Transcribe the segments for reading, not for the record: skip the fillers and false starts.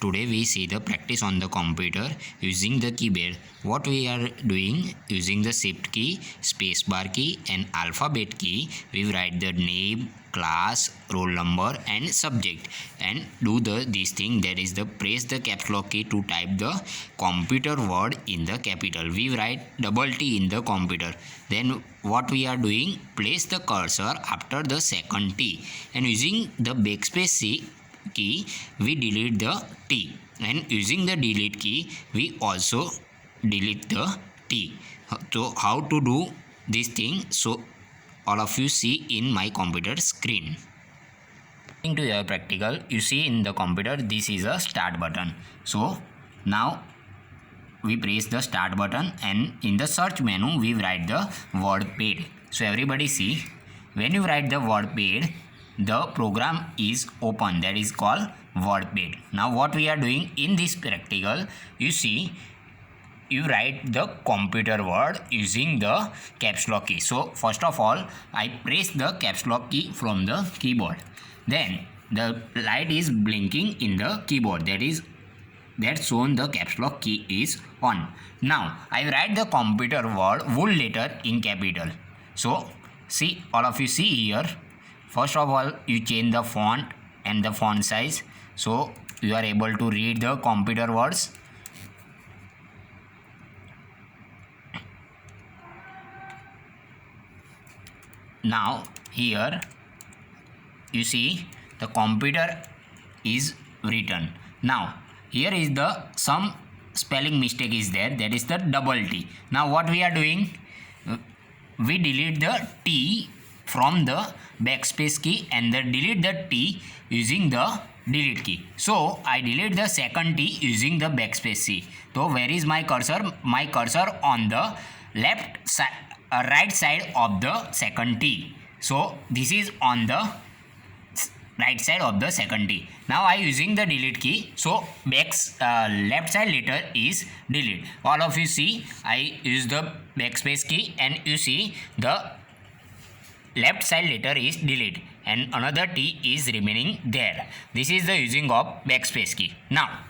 Today we see the practice on the computer using the keyboard. What we are doing using the shift key, spacebar key and alphabet key, we write the name, class, roll number and subject and do this thing, that is the press the caps lock key to type the computer word in the capital. We write double T in the computer. Then what we are doing, place the cursor after the second T and using the backspace key we delete the T, and using the delete key we also delete the T. So how to do this thing, so all of you see in my computer screen. Into your practical, you see in the computer this is a start button. So now we press the start button and in the search menu we write the word pad. So everybody see, when you write the word pad, the program is open, that is called WordPad. Now what we are doing in this practical, you see, you write the computer word using the caps lock key. So first of all I press the caps lock key from the keyboard, then the light is blinking in the keyboard, that shown the caps lock key is on. Now I write the computer word full letter in capital. So see, all of you see here, first of all you change the font and the font size so you are able to read the computer words. Now here you see the computer is written. Now here is the some spelling mistake is there, that is the double T. Now what we are doing, we delete the T from the backspace key and then delete the T using the delete key. So I delete the second T using the backspace key. So where is my cursor? My cursor on the left side, right side of the second T. So this is on the right side of the second T. Now I using the delete key, so left side letter is delete. All of you see, I use the backspace key and you see the left side letter is delete and another T is remaining there. This is the using of backspace key. Now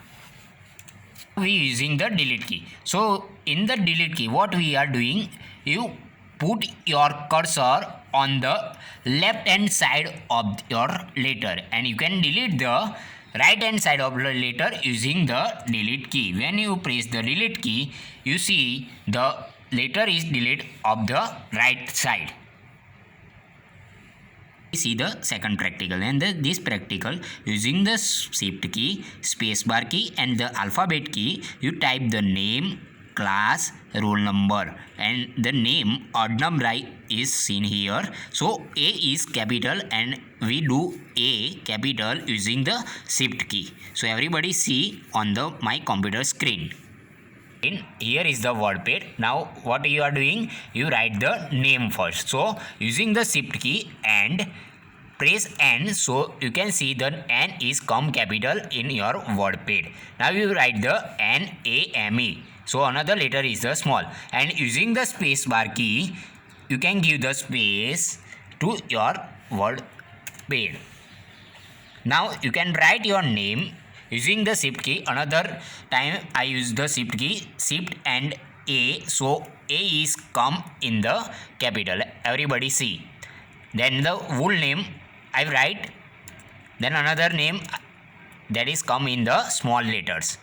we using the delete key. So in the delete key what we are doing, you put your cursor on the left hand side of your letter and you can delete the right hand side of the letter using the delete key. When you press the delete key, you see the letter is delete of the right side. See the second practical, and this practical using the shift key, spacebar key and the alphabet key, you type the name, class, roll number, and the name odd number is seen here. So A is capital and we do A capital using the shift key. So everybody see on the my computer screen. Here is the WordPad. Now what you are doing, you write the name first. So using the shift key and press N, so you can see the N is come capital in your WordPad. Now you write the NAME. So another letter is the small, and using the space bar key you can give the space to your WordPad. Now you can write your name using the shift key. Another time I use the shift key, shift and A, so A is come in the capital, everybody see. Then the full name I write, then another name that is come in the small letters.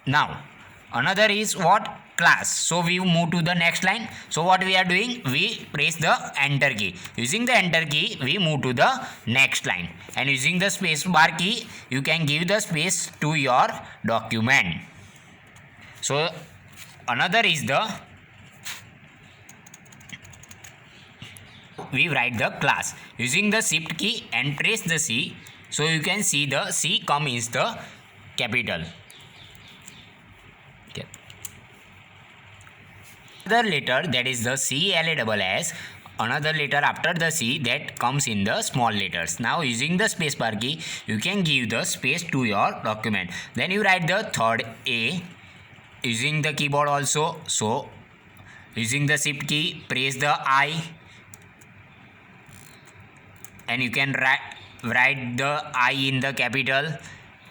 Now another is what, class. So we move to the next line. So what we are doing, we press the enter key. Using the enter key we move to the next line, and using the space bar key you can give the space to your document. So another is the, we write the class using the shift key and press the C, so you can see the C come is the capital. Okay. Another letter, that is the CLASS, another letter after the C that comes in the small letters. Now using the space bar key you can give the space to your document. Then you write the third A using the keyboard also. So using the shift key press the I and you can write the I in the capital,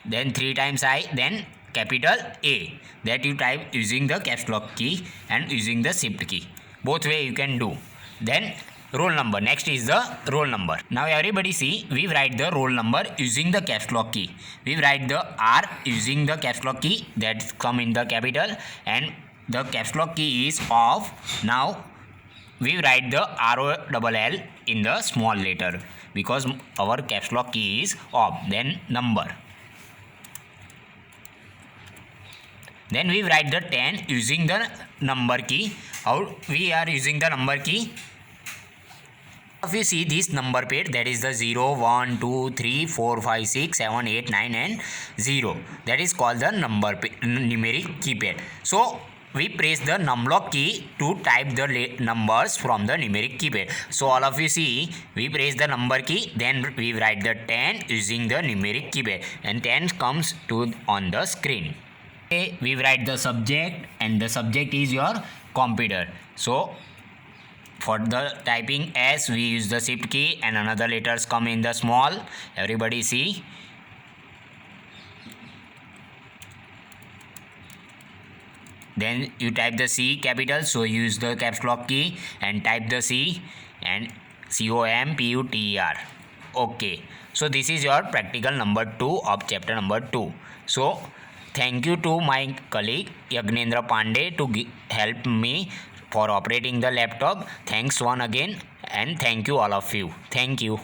then 3 times I, then capital A. That you type using the caps lock key and using the shift key. Both way you can do. Then roll number. Next is the roll number. Now everybody see, we write the roll number using the caps lock key. We write the R using the caps lock key, that come in the capital, and the caps lock key is off. Now we write the ROLL in the small letter because our caps lock key is off. Then number. Then we write the 10 using the number key. How we are using the number key? If you see this number pad, that is the 0, 1, 2, 3, 4, 5, 6, 7, 8, 9 and 0. That is called the numeric keypad. So we press the numlock key to type the numbers from the numeric keypad. So all of you see, we press the number key, then we write the 10 using the numeric keypad, and 10 comes to on the screen. Okay, we write the subject, and the subject is your computer. So for the typing S, we use the shift key and another letters come in the small. Everybody see. Then you type the C capital, so use the caps lock key and type the C and COMPUTER. Okay, so this is your practical number 2 of chapter number 2. So thank you to my colleague Yagnendra Pandey to help me for operating the laptop. Thanks once again, and thank you all of you. Thank you.